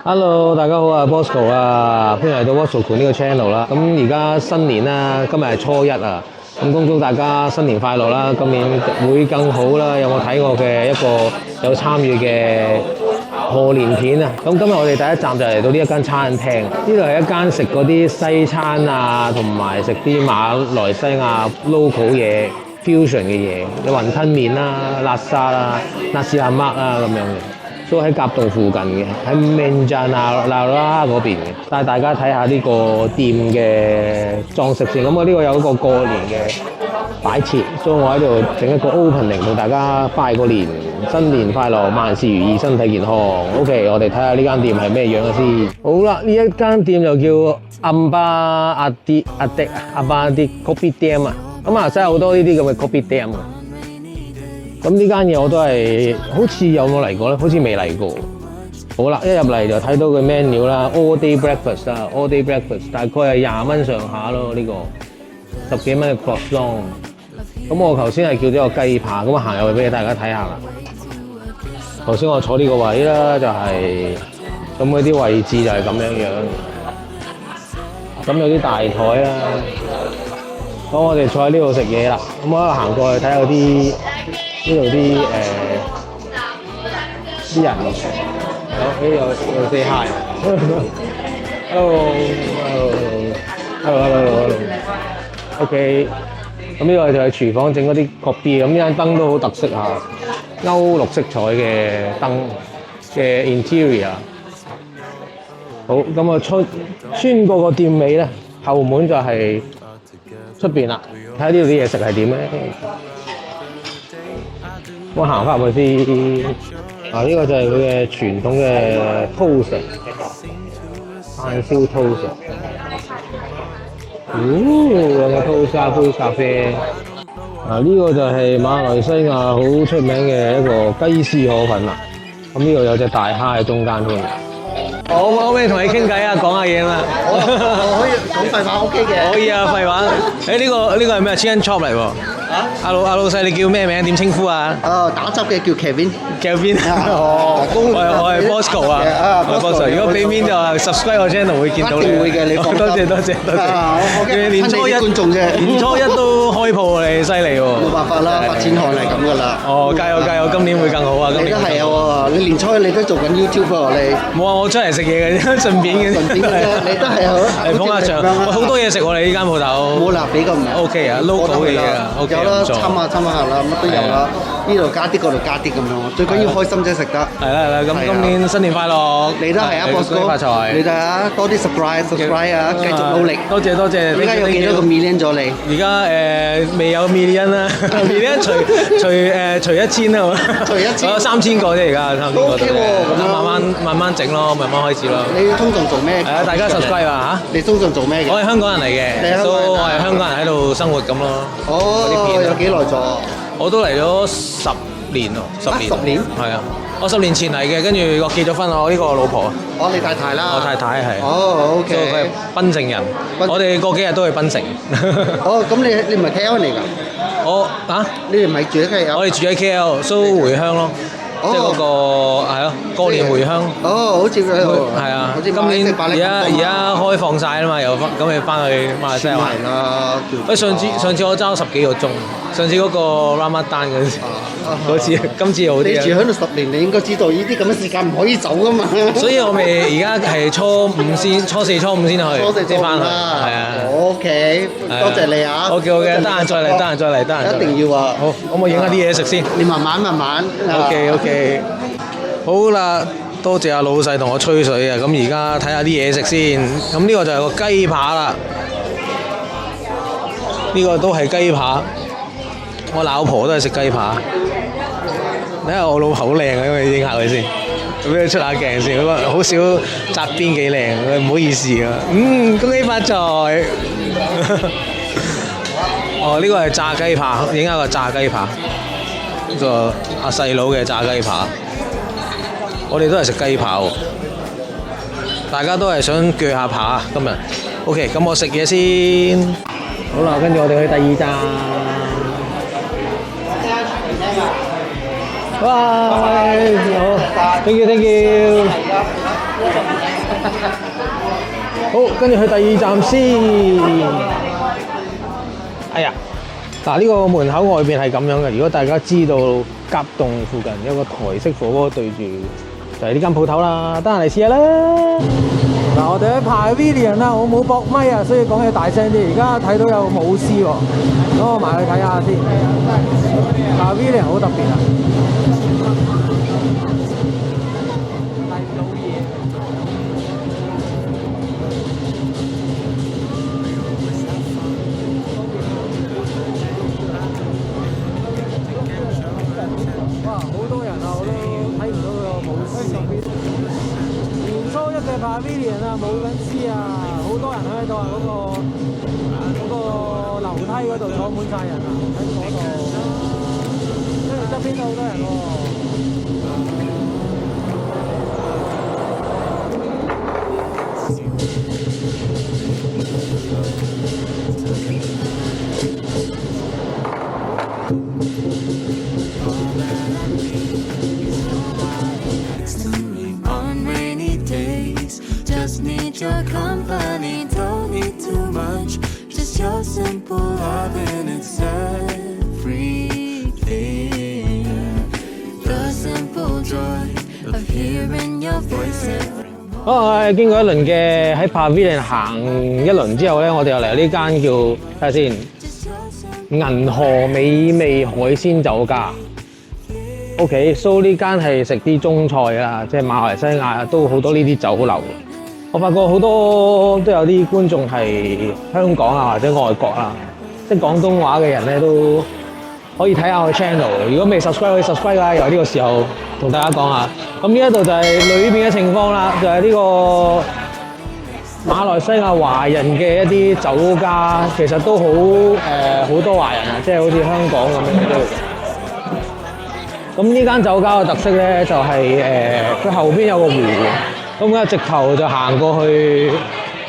Hello，大家好啊，Bosco 啊，歡迎嚟到 Bosco 盤呢個 channel 啦。咁而家新年啦，今日係初一啊，咁恭祝大家新年快樂啦，今年會更好啦。有冇睇我嘅一個有參與嘅賀年片啊？咁今日我哋第一站就嚟到呢一間餐廳，呢度係一間食嗰啲西餐啊，同埋食啲馬來西亞 local 嘢 fusion 嘅嘢，有雲吞麵啦、辣沙啦、nasi lemak 啊咁樣嘅。都喺甲洞附近嘅，喺 Menjanara 嗰邊嘅。帶大家睇下呢個店嘅裝飾先。咁我呢個有一個過年嘅擺設，所以我喺度整一個 opening 同大家拜個年，新年快樂，萬事如意，身體健康。OK， 我哋睇下呢間店係咩樣嘅先。好啦，呢一間店就叫Amba Adik Kopitiam 啊。咁啊，真係好多呢啲咁嘅 Kopitiam 啊。咁呢間嘢我都係好似有冇嚟過咧？好似未嚟過。好啦，一入嚟就睇到個 menu 啦 ，all day breakfast 啦 ，all day breakfast 大概係20蚊上下咯，呢、個10幾蚊嘅 croissant。咁我頭先係叫咗個雞扒，咁我行入去俾大家睇下啦。頭先我坐呢個位啦，就係咁嗰啲位置就係咁樣樣。咁有啲大台啦。咁我哋坐喺呢度食嘢啦。咁我行過去睇下嗰啲。呢度啲人，有 say hi， hello，OK， 咁呢個就係廚房整嗰啲 coffee， 咁呢間燈都好特色嚇，歐陸色彩嘅燈嘅 interior。好，咁我穿過個店尾咧，後門就係出邊啦，睇下呢度啲嘢食係點咧。我行翻入去先，呢個就係佢嘅傳統嘅 toast， 炭燒 toast。兩個 toast 杯咖啡。呢個就係馬來西亞好出名嘅一個雞絲河粉啦。咁呢度有隻大蝦喺中間添。我可唔可以同你傾偈啊？講下嘢嘛？我可以講廢話 OK 嘅。可以啊，廢話。呢個係咩 ？Chicken chop 嚟喎。阿老細，你叫咩名？點稱呼啊？打汁嘅叫 Kevin。我係 Bosco 啊。Bosco， 如果俾面就 subscribe 我 channel 會見到你。一定會嘅，你放心。多謝。年初一觀眾啫。年初一都開鋪你犀利喎。冇辦法啦，發展行係咁噶啦。加油！今年會更好啊！你都係喎，你年初一你都做緊 YouTube 喎，你。冇啊！我出嚟食嘢嘅啫，順便嘅。你都係好。嚟捧下場。好多嘢食喎！你呢間鋪頭。冇啦，比較唔 OK 啊 ，local 嘅嘢啊 ，OK。有啦，參下啦，乜都有啦。呢度加啲，嗰度加啲咁樣，最緊要開心啫，食得。係啦，咁今年新年快樂！你都係啊，Bosco，發財！你哋啊，多啲 subscribe 啊，繼續努力。多謝。而家有幾多個 million 咗你？而家未有 million 啦，million 除1000啦，除1000，我有3000個啫，而家3000個。都 OK 喎，咁樣慢慢整咯，慢慢開始咯。你通常做咩？大家 subscribe 啊嚇！你通常做咩嘅？我係香港人嚟嘅，所以我係香港人喺度生活咁咯。有幾耐咗？我都嚟咗10年咯，10年。係啊，我10年前嚟嘅，跟住我結咗婚啦，我呢個老婆。你太太啦。我太太係。OK。所以佢係檳城人，我哋過幾日都去檳城。咁你唔係 KL 嚟㗎？你哋唔係住喺 KL？我哋住喺 KL，所以回鄉咯。即係嗰個係咯，過年回鄉。好似係啊，今年而家開放晒啦嘛，又咁你翻去馬來西亞玩。係啦。上次我揸10幾個鐘，上次嗰個 Ramadan 嗰次，今次好啲。你住喺度10年，你應該知道呢啲咁嘅時間唔可以走噶嘛。所以我咪而家係初4、初5先去，先翻去。係啊。OK，多謝你啊。OK，得閒再嚟。一定要啊。好，我冇影下啲嘢食先。你慢慢。OK， 好啦，多謝阿老細同我吹水啊！咁而家睇下啲嘢食先。咁呢個就係個雞扒啦。呢個都係雞扒。我老婆都係食雞扒。睇下我老婆好靚啊，因為影下佢先，俾佢出下鏡先。佢好少側邊幾靚，唔好意思啊。恭喜發財！呢個係炸雞扒，影下個炸雞扒。呢個阿細佬嘅炸雞扒，我哋都係食雞扒喎，大家都係想鋸下扒今日。OK， 咁我食嘢先。好啦，跟住我哋去第2站。哇，好，thank you。好，跟住去第2站先。哎呀，嗱呢個門口外邊係咁樣嘅。如果大家知道甲洞附近有個台式火鍋對住，就係呢間鋪頭啦。得閒嚟試下啦。嗱，我哋喺Pavilion啦，我冇駁咪啊，所以講嘢大聲啲。而家睇到有舞獅喎，咁我埋去睇下先。Pavilion好特別啊！哇，好多人啊，我都睇唔到個舞獅。年初一嘅Pavilion啊，舞緊獅啊，好多人喺度啊，嗰個樓梯嗰度坐滿晒人啊，喺嗰度，跟住側邊都好多人喎。Just need your company, don't need too much. Just your simple loving, it's everything. The simple joy of hearing your voice. 好，經過一輪嘅喺Pavilion行一輪之後咧，我哋又嚟呢間叫睇下先，銀河美味海鮮酒家。OK，so 呢間係食啲中菜啊，即係馬來西亞都好多呢啲酒樓。我發覺好多都有啲觀眾係香港啊或者外國啊，即係廣東話嘅人咧都可以睇下我 channel。如果未 subscribe 可以 subscribe 啦。由呢個時候同大家講下，咁呢一度就係裏邊嘅情況啦，就係呢個馬來西亞華人嘅一啲酒家，其實都好好多華人啊，即係好似香港咁樣。咁呢間酒家嘅特色咧就係佢後邊有個湖。咁啊，直頭就行過去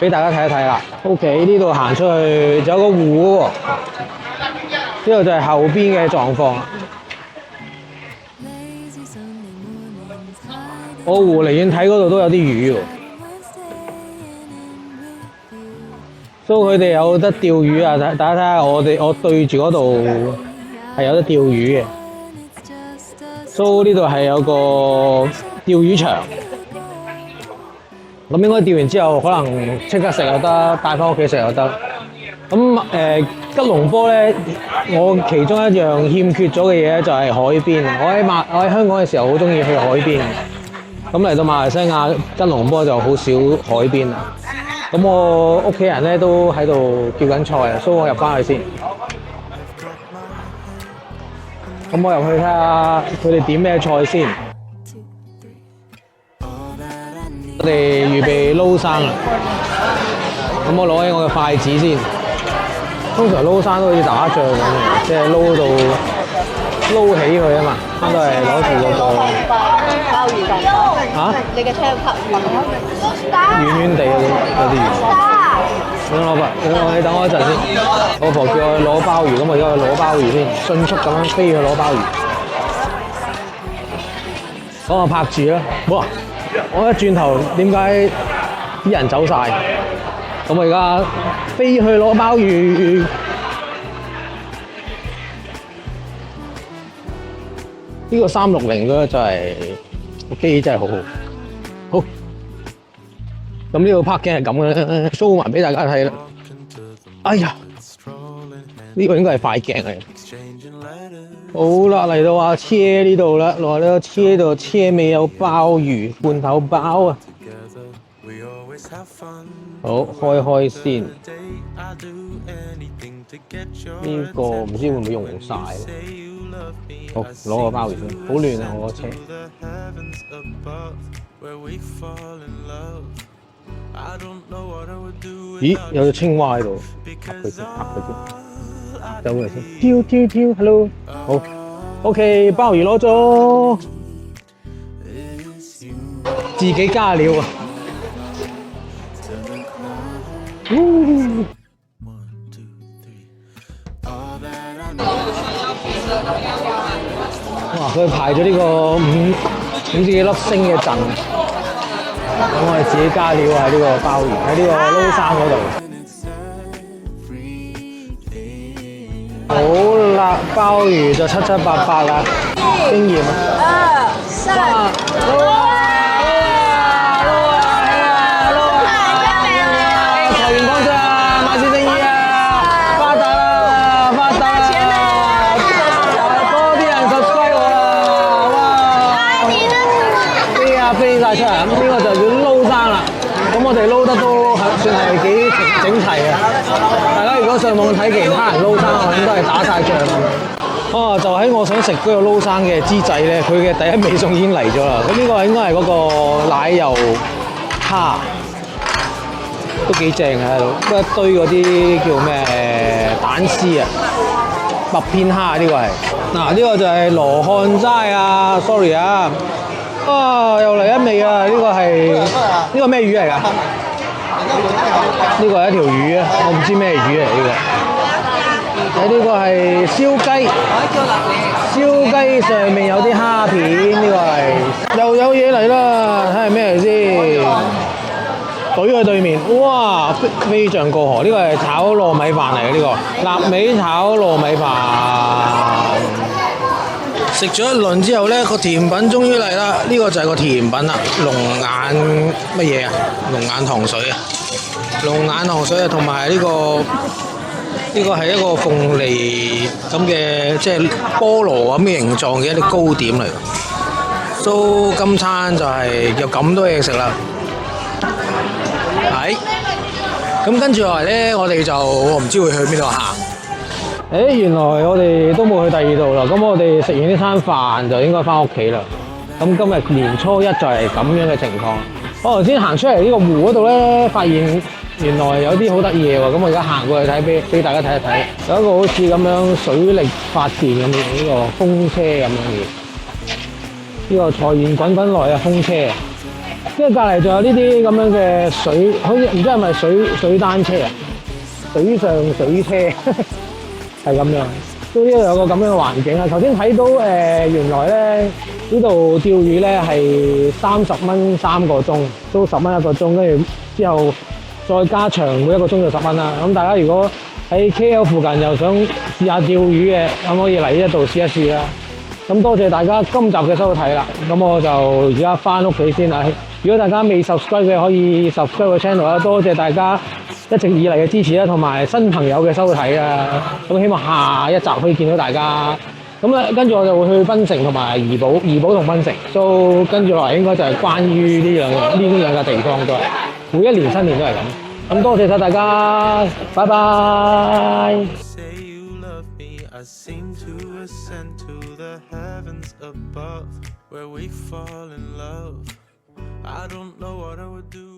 俾大家睇一睇啦。OK， 呢度行出去就有個湖喎，呢度就係後邊嘅狀況。我湖離遠睇嗰度都有啲魚喎，所以佢哋有得釣魚啊！大家睇下，我對住嗰度係有得釣魚嘅，所以呢度係有個釣魚場。咁應該釣完之後，可能即刻食又得，帶翻屋企食又得。咁吉隆坡咧，我其中一樣欠缺咗嘅嘢咧就係海邊。我喺香港嘅時候好中意去海邊，咁嚟到馬來西亞吉隆坡就好少海邊啦。咁我屋企人咧都喺度叫緊菜啊，所以我入翻去先。咁我入去睇下佢哋點咩菜先。我哋預備撈生啦，咁我攞起我嘅筷子先。通常撈生都好似打醬咁嘅，即係撈起佢啊嘛，應該係攞住嗰個鮑魚蛋嚇，你嘅車級軟軟地有啲魚。你等我一陣先，老婆叫我攞鮑魚，咁我而家去攞鮑魚先，迅速咁樣飛去攞鮑魚。咁我拍住啦，哇！我一轉頭，點解啲人走晒？咁我而家飛去攞鮑魚。呢個360咧就係個機真係好好。好，咁呢個 parking 係咁嘅咧，show 埋俾大家睇啦。哎呀，呢個應該係快鏡嚟。好啦，嚟到阿車呢度啦，落呢個車度，車尾有鮑魚罐頭包啊！好，開先。呢個唔知會唔會用晒？好，攞個鮑魚先。好亂啊，我個車。咦，有隻青蛙喺度，拍佢先，走佢先，跳 ，hello， 好 ，OK， 鮑魚攞咗，自己加料啊，哇，佢排咗呢個五至幾粒星嘅陣。咁我哋自己加料喺呢個鮑魚，喺呢個撈生嗰度。 好啦，鮑魚就七七八八啦，經驗啊！撈啊！財源廣進啊，萬事勝意啊，發達啦，發達啦！多啲人 subscribe 我啦，哇！飛啊飛曬出嚟，咁呢個就叫撈生啦。咁我哋撈得都算係幾整齊啊！大家如果上網睇其他人撈生，我應該係打晒仗。哦，就喺我想食嗰個撈生嘅之際咧，佢嘅第一味餸已經嚟咗啦。咁呢個應該係嗰個奶油蝦，都幾正嘅喺度，一堆嗰啲叫咩蛋絲啊，麥片蝦呢個係。嗱，呢個就係羅漢齋啊 ，sorry 啊。啊，又嚟一味啊！呢個係呢個咩魚嚟㗎？呢個係一條魚啊，我唔知咩魚嚟呢個。呢個係燒雞，燒雞上面有啲蝦片，呢個係又有嘢嚟啦，睇下咩嚟先。懟喺對面，哇！飛象過河，呢個係炒糯米飯嚟嘅呢個，臘味炒糯米飯。食咗一輪之後呢，個甜品終於嚟啦！呢個就係個甜品啦，龍眼乜嘢啊？龍眼糖水啊！龍眼糖水啊，同埋呢個係一個鳳梨咁嘅，即係菠蘿咁嘅形狀嘅一啲糕點嚟。都今餐就係有咁多嘢食啦。係。咁跟住落嚟呢，我哋就我唔知會去邊度行。原來我哋都冇去第二度啦。咁我哋食完呢餐飯就應該翻屋企啦。咁今日年初一就係咁樣嘅情況。我頭先行出嚟呢個湖嗰度咧，發現原來有啲好得意嘅喎。咁我而家行過去睇俾大家睇一睇。有一個好似咁樣水力發電咁嘅呢個風車咁樣嘅。呢個財源滾滾來啊風車。跟住隔離仲有呢啲咁樣嘅水，好似唔知係咪水單車啊？水上水車。係咁樣，都呢度有個咁樣嘅環境啊！頭先睇到原來咧呢度釣魚咧係30蚊3個鐘，都10蚊1個鐘，跟住之後再加長每一個鐘就10蚊啦。咁大家如果喺 KL 附近又想試下釣魚嘅，咁可以嚟呢一度試一試啦。咁多謝大家今集嘅收睇啦。咁我就而家翻屋企先啦。如果大家未 subscribe 嘅，可以 subscribe 個 channel 啦。多謝大家一直以嚟嘅支持啦，同埋新朋友嘅收睇啊！咁希望下一集可以見到大家。咁咧，跟住我就會去檳城同埋怡保同檳城。So 跟住落嚟應該就係關於呢兩個地方都係，每一年新年都係咁。咁多謝晒大家，拜拜。I don't know what I would do